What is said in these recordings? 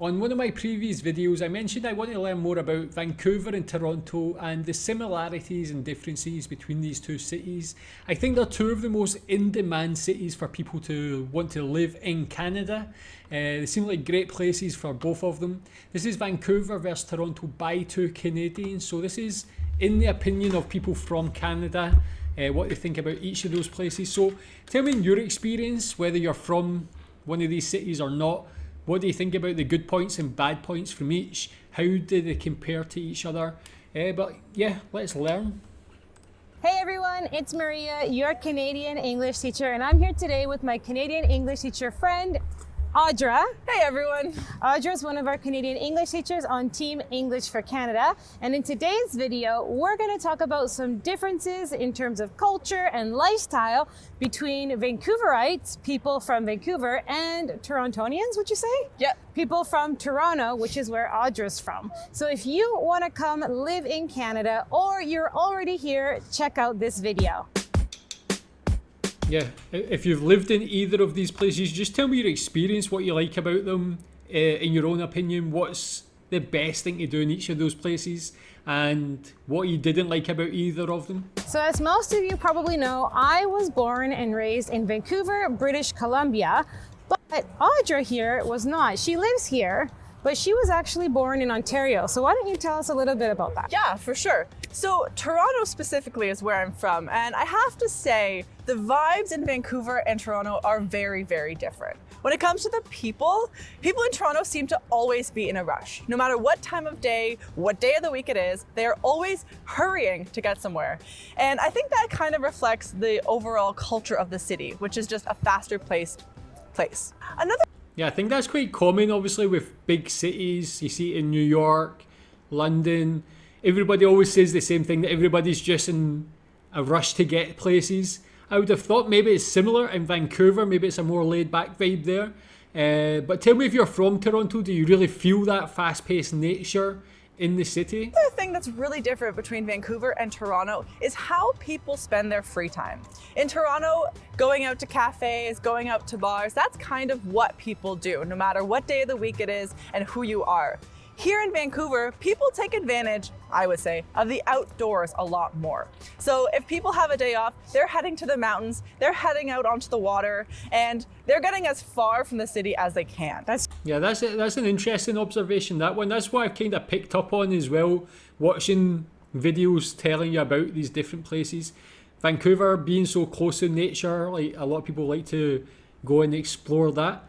On one of my previous videos, I mentioned I want to learn more about Vancouver and Toronto and the similarities and differences between these two cities. I think they're two of the most in-demand cities for people to want to live in Canada. They seem like great places for both of them. This is Vancouver versus Toronto by two Canadians, so this is in the opinion of people from Canada, what they think about each of those places. So tell me in your experience, whether you're from one of these cities or not, what do you think about the good points and bad points from each? How do they compare to each other? But yeah, let's learn. Hey everyone, it's Maria, your Canadian English teacher, and I'm here today with my Canadian English teacher friend, Audra. Hey everyone. Audra is one of our Canadian English teachers on Team English for Canada. And in today's video, we're going to talk about some differences in terms of culture and lifestyle between Vancouverites, people from Vancouver, and Torontonians, would you say? Yep. People from Toronto, which is where Audra's from. So if you want to come live in Canada or you're already here, check out this video. Yeah, if you've lived in either of these places, just tell me your experience, what you like about them, in your own opinion, what's the best thing to do in each of those places, and what you didn't like about either of them. So as most of you probably know, I was born and raised in Vancouver, British Columbia, but Audra here was not. She lives here, but she was actually born in Ontario. So why don't you tell us a little bit about that? Yeah, for sure. So Toronto specifically is where I'm from, and I have to say the vibes in Vancouver and Toronto are very, very different. When it comes to the people in Toronto seem to always be in a rush. No matter what time of day, what day of the week it is, they are always hurrying to get somewhere. And I think that kind of reflects the overall culture of the city, which is just a faster paced place. Yeah, I think that's quite common, obviously, with big cities. You see it in New York, London. Everybody always says the same thing, that everybody's just in a rush to get places. I would have thought maybe it's similar in Vancouver. Maybe it's a more laid-back vibe there. But tell me, if you're from Toronto, do you really feel that fast-paced nature in the city? The other thing that's really different between Vancouver and Toronto is how people spend their free time. In Toronto, going out to cafes, going out to bars, that's kind of what people do, no matter what day of the week it is and who you are. Here in Vancouver, people take advantage, I would say, of the outdoors a lot more. So if people have a day off, they're heading to the mountains, they're heading out onto the water, and they're getting as far from the city as they can. That's an interesting observation, that one. That's what I've kind of picked up on as well, watching videos telling you about these different places. Vancouver being so close to nature, like a lot of people like to go and explore that.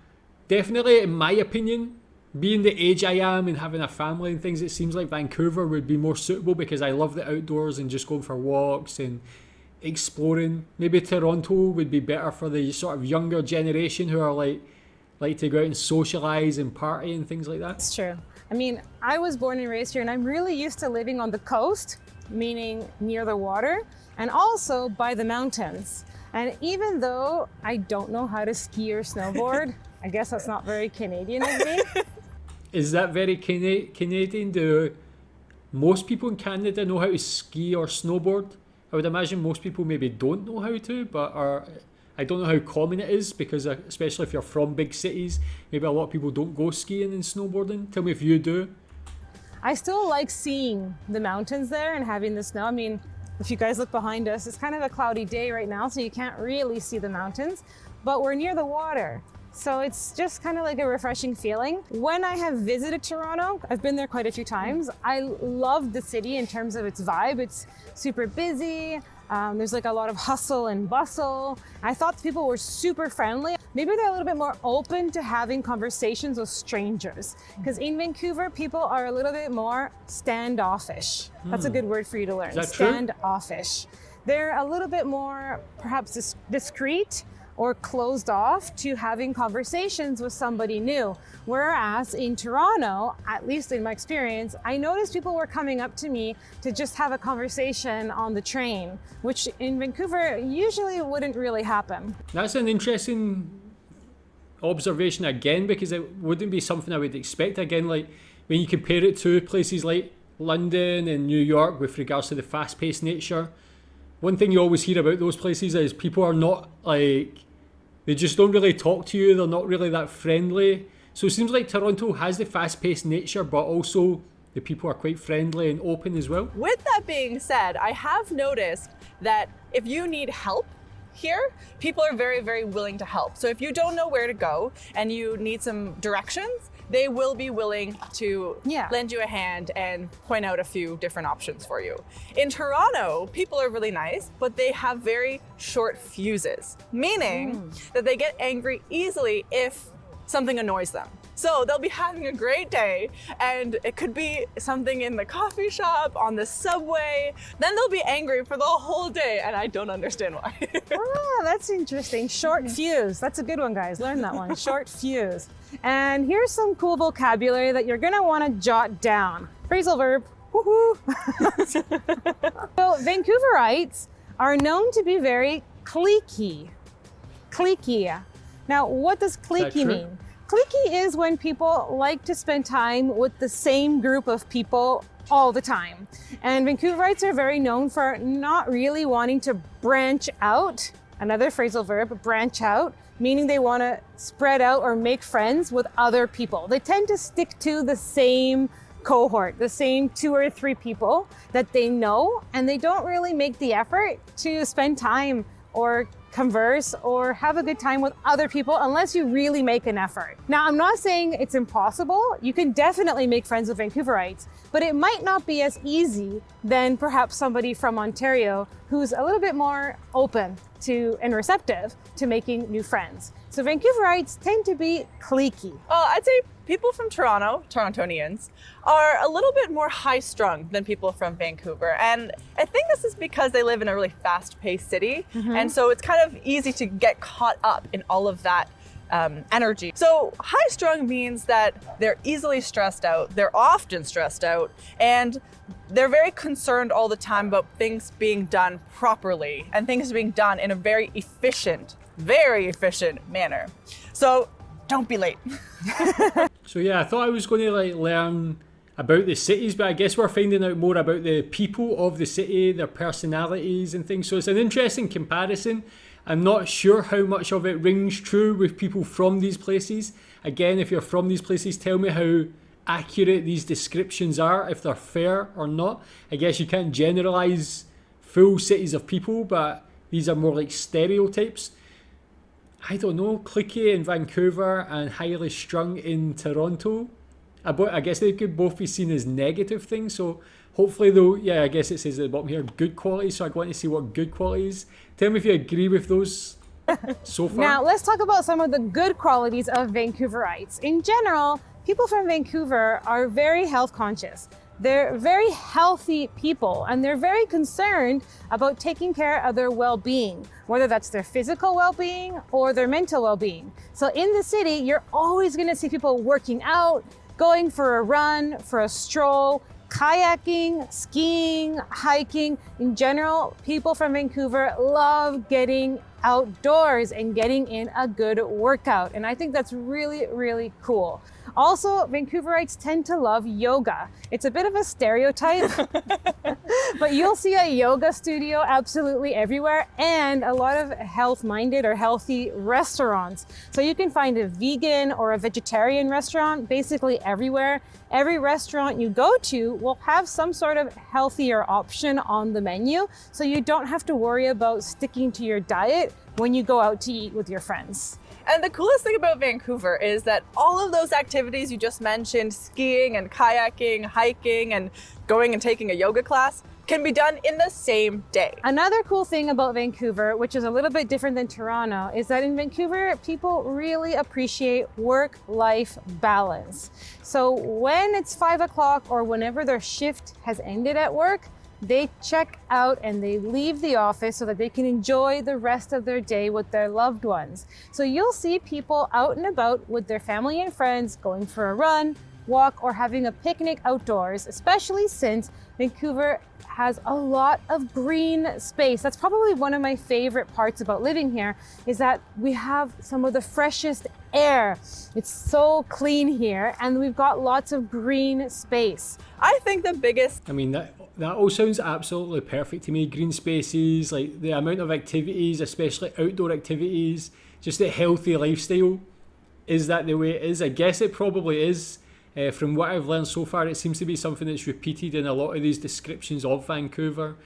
Definitely, in my opinion, being the age I am and having a family and things, it seems like Vancouver would be more suitable because I love the outdoors and just going for walks and exploring. Maybe Toronto would be better for the sort of younger generation who are like to go out and socialise and party and things like that. That's true. I mean, I was born and raised here, and I'm really used to living on the coast, meaning near the water, and also by the mountains. And even though I don't know how to ski or snowboard, I guess that's not very Canadian of me. Is that very Canadian? Do most people in Canada know how to ski or snowboard? I would imagine most people maybe don't know how to, but I don't know how common it is, because especially if you're from big cities, maybe a lot of people don't go skiing and snowboarding. Tell me if you do. I still like seeing the mountains there and having the snow. I mean, if you guys look behind us, it's kind of a cloudy day right now, so you can't really see the mountains, but we're near the water. So it's just kind of like a refreshing feeling. When I have visited Toronto, I've been there quite a few times. I love the city in terms of its vibe. It's super busy. There's like a lot of hustle and bustle. I thought the people were super friendly. Maybe they're a little bit more open to having conversations with strangers. Because in Vancouver, people are a little bit more standoffish. That's a good word for you to learn. Is that true? Standoffish. They're a little bit more perhaps discreet or closed off to having conversations with somebody new. Whereas in Toronto, at least in my experience, I noticed people were coming up to me to just have a conversation on the train, which in Vancouver usually wouldn't really happen. That's an interesting observation again, because it wouldn't be something I would expect. Again, like when you compare it to places like London and New York with regards to the fast-paced nature, one thing you always hear about those places is people are not like, they just don't really talk to you. They're not really that friendly. So it seems like Toronto has the fast-paced nature, but also the people are quite friendly and open as well. With that being said, I have noticed that if you need help here, people are very, very willing to help. So if you don't know where to go and you need some directions, they will be willing to lend you a hand and point out a few different options for you. In Toronto, people are really nice, but they have very short fuses, meaning that they get angry easily if something annoys them. So they'll be having a great day, and it could be something in the coffee shop, on the subway. Then they'll be angry for the whole day, and I don't understand why. Ah, that's interesting. Short fuse. That's a good one, guys. Learn that one. Short fuse. And here's some cool vocabulary that you're going to want to jot down. Phrasal verb. Woohoo! So Vancouverites are known to be very cliquey. Cliquey. Now, what does cliquey mean? Cliquey is when people like to spend time with the same group of people all the time. And Vancouverites are very known for not really wanting to branch out. Another phrasal verb, branch out, meaning they want to spread out or make friends with other people. They tend to stick to the same cohort, the same 2 or 3 people that they know, and they don't really make the effort to spend time or converse or have a good time with other people unless you really make an effort. Now, I'm not saying it's impossible. You can definitely make friends with Vancouverites, but it might not be as easy than perhaps somebody from Ontario who's a little bit more open to and receptive to making new friends. So Vancouverites tend to be cliquey. I'd say people from Toronto, Torontonians, are a little bit more high-strung than people from Vancouver. And I think this is because they live in a really fast-paced city. And so it's kind of easy to get caught up in all of that energy. So high-strung means that they're easily stressed out, they're often stressed out, and they're very concerned all the time about things being done properly and things being done in a very efficient manner. So don't be late. So yeah, I thought I was going to learn about the cities, but I guess we're finding out more about the people of the city, their personalities and things. So it's an interesting comparison. I'm not sure how much of it rings true with people from these places. Again, if you're from these places, tell me how accurate these descriptions are, if they're fair or not. I guess you can't generalize full cities of people, but these are more like stereotypes. I don't know, cliquey in Vancouver and highly strung in Toronto. I guess they could both be seen as negative things. So hopefully though, I guess it says at the bottom here, good qualities. So I want to see what good qualities. Tell me if you agree with those so far. Now let's talk about some of the good qualities of Vancouverites. In general, people from Vancouver are very health conscious. They're very healthy people, and they're very concerned about taking care of their well-being, whether that's their physical well-being or their mental well-being. So in the city, you're always going to see people working out, going for a run, for a stroll, kayaking, skiing, hiking. In general, people from Vancouver love getting outdoors and getting in a good workout. And I think that's really, really cool. Also, Vancouverites tend to love yoga. It's a bit of a stereotype, but you'll see a yoga studio absolutely everywhere, and a lot of health-minded or healthy restaurants. So you can find a vegan or a vegetarian restaurant basically everywhere. Every restaurant you go to will have some sort of healthier option on the menu, so you don't have to worry about sticking to your diet when you go out to eat with your friends. And the coolest thing about Vancouver is that all of those activities you just mentioned, skiing and kayaking, hiking, and going and taking a yoga class, can be done in the same day. Another cool thing about Vancouver, which is a little bit different than Toronto, is that in Vancouver, people really appreciate work-life balance. So when it's 5 o'clock or whenever their shift has ended at work, they check out and they leave the office so that they can enjoy the rest of their day with their loved ones. So you'll see people out and about with their family and friends going for a run, walk, or having a picnic outdoors, especially since Vancouver has a lot of green space. That's probably one of my favorite parts about living here, is that we have some of the freshest air. It's so clean here, and we've got lots of green space. I think the biggest... I mean, that all sounds absolutely perfect to me. Green spaces, like the amount of activities, especially outdoor activities, just the healthy lifestyle. is that the way it is? I guess it probably is. From what I've learned so far, it seems to be something that's repeated in a lot of these descriptions of Vancouver.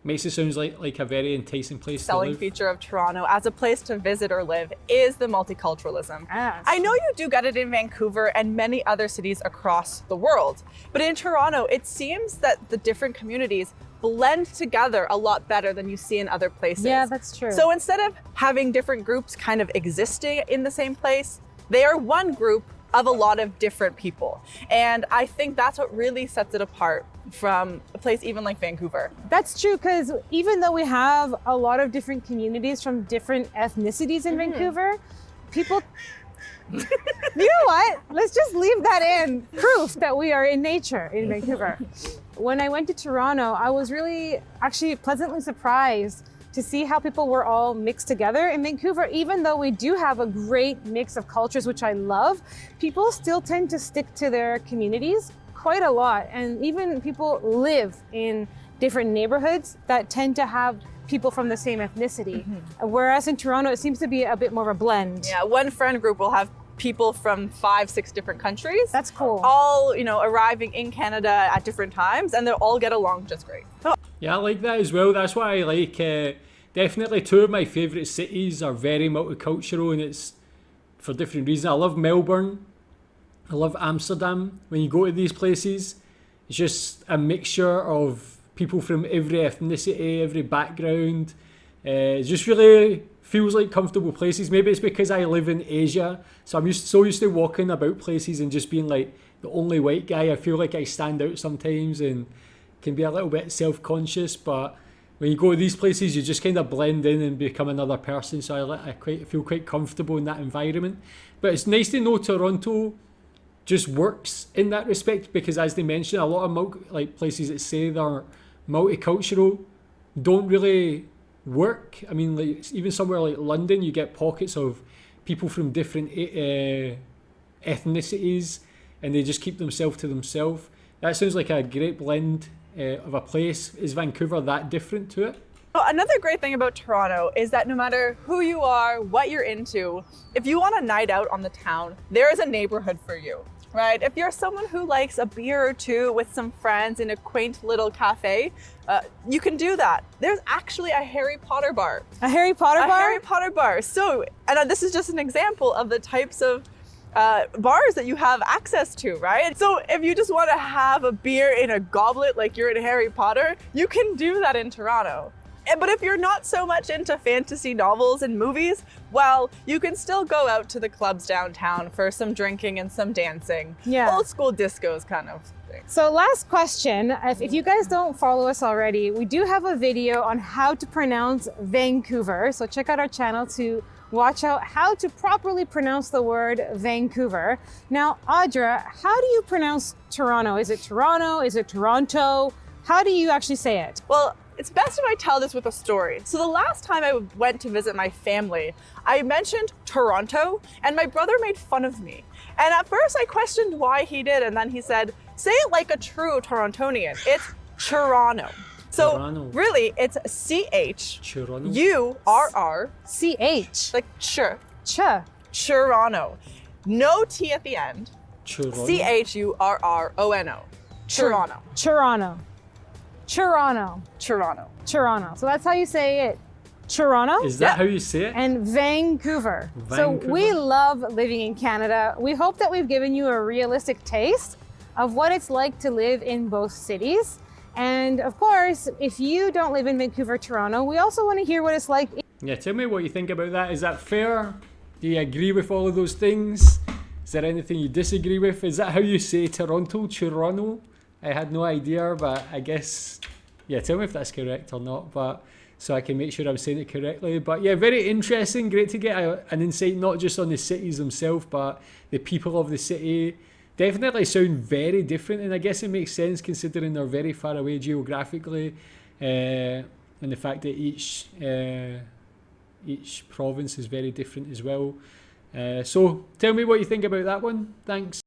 Makes it sound like a very enticing place to live. Selling feature of Toronto as a place to visit or live is the multiculturalism. Yes. I know you do get it in Vancouver and many other cities across the world, but in Toronto, it seems that the different communities blend together a lot better than you see in other places. Yeah, that's true. So instead of having different groups kind of existing in the same place, they are one group of a lot of different people. And I think that's what really sets it apart from a place even like Vancouver. That's true, because even though we have a lot of different communities from different ethnicities in Vancouver, people, you know what? Let's just leave that in. Proof that we are in nature in Vancouver. When I went to Toronto, I was really actually pleasantly surprised to see how people were all mixed together in Vancouver. Even though we do have a great mix of cultures, which I love, people still tend to stick to their communities quite a lot. And even people live in different neighborhoods that tend to have people from the same ethnicity. Whereas in Toronto, it seems to be a bit more of a blend. Yeah, one friend group will have people from 5-6 different countries. That's cool. All, arriving in Canada at different times, and they'll all get along just great. Yeah, I like that as well. That's what I like. Definitely two of my favourite cities are very multicultural, and it's for different reasons. I love Melbourne. I love Amsterdam. When you go to these places, it's just a mixture of people from every ethnicity, every background. It just really feels like comfortable places. Maybe it's because I live in Asia, so I'm so used to walking about places and just being like the only white guy. I feel like I stand out sometimes and can be a little bit self-conscious, but when you go to these places, you just kind of blend in and become another person. So I feel quite comfortable in that environment. But it's nice to know Toronto just works in that respect, because as they mentioned, a lot of places that say they're multicultural don't really work. I mean, like even somewhere like London, you get pockets of people from different ethnicities, and they just keep themselves to themselves. That sounds like a great blend of a place. Is Vancouver that different to it? Well, another great thing about Toronto is that no matter who you are, what you're into, if you want a night out on the town, there is a neighborhood for you, right? If you're someone who likes a beer or two with some friends in a quaint little cafe, you can do that. There's actually a Harry Potter bar. A Harry Potter bar? A Harry Potter bar. So, and this is just an example of the types of bars that you have access to, right? So if you just want to have a beer in a goblet like you're in Harry Potter, you can do that in Toronto. But if you're not so much into fantasy novels and movies, well, you can still go out to the clubs downtown for some drinking and some dancing. Yeah. Old school discos kind of thing. So last question, if you guys don't follow us already, we do have a video on how to pronounce Vancouver. So check out our channel to watch out how to properly pronounce the word Vancouver. Now, Audra, how do you pronounce Toronto? Is it Toronto? Is it Toronto? How do you actually say it? Well, it's best if I tell this with a story. So the last time I went to visit my family, I mentioned Toronto, and my brother made fun of me. And at first I questioned why he did, and then he said, say it like a true Torontonian. It's Toronto. So Toronto. really, it's C-H Toronto. U-R-R, C-H. like ch, Toronto. No T at the end. Toronto. C-H-U-R-R-O-N-O. Toronto. Toronto. Toronto. Toronto. Toronto. So that's how you say it. Toronto. Is that Yeah. how you say it? And Vancouver. So Vancouver. we love living in Canada. We hope that we've given you a realistic taste of what it's like to live in both cities. And of course, if you don't live in Vancouver, Toronto, we also want to hear what it's like. Yeah, tell me what you think about that. Is that fair? Do you agree with all of those things? Is there anything you disagree with? Is that how you say Toronto? Toronto? I had no idea, but I guess, yeah, tell me if that's correct or not, but so I can make sure I'm saying it correctly. But yeah, very interesting. Great to get an insight, not just on the cities themselves, but the people of the city. Definitely sound very different, and I guess it makes sense considering they're very far away geographically, and the fact that each province is very different as well. So tell me what you think about that one. Thanks.